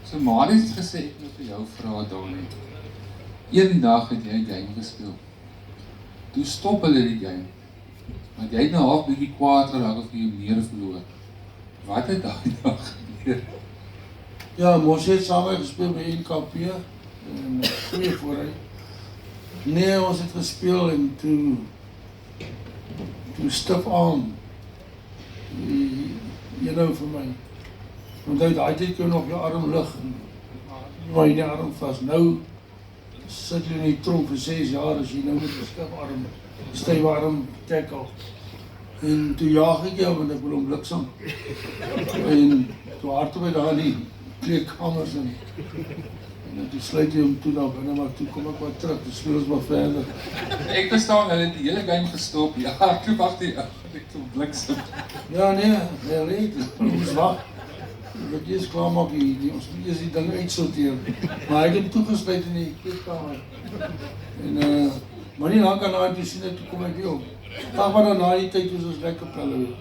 So Marius het gesê, ek moet vir jou vra, Donnie. Een dag het jy 'n game gespeel. Toe stop hulle die game. Want jy het nou half bietjie kwaad geraak of jy meer verloor. Wat het daai dag gebeur? Ja, Mos het saam gespeel by NKP en goeie vooruit. Nee, ons het gespeel en toe stif aan. Jy nou vir my. Want daai tyd kon nog jou arm lig en maar jy die arm vas. Nou sit jy in die tronk vir 6 jaar as jy nou met 'n stywe arm tackle. En toe jaag ek jou want ek wil hom bliksem. En toe hardloop hy daar in die kleedkamers en toe sluit jy hom toe daar binne, maar toe kom ek wat terug, toe speel ons maar verder. Ek verstaan, hulle het die hele game gestop. Ja, toe wag die ek toe bliksem. Ja nee, weet, ons wag. Wat jy is klaar maak, ons moet eers die ding uitsorteer. Maar ek het toegesluit in die kleedkamer. En maar nie lang aan daai toe sien ek toe kom ek weer op. Dag maar na die tyd is ons lekker pelle weer.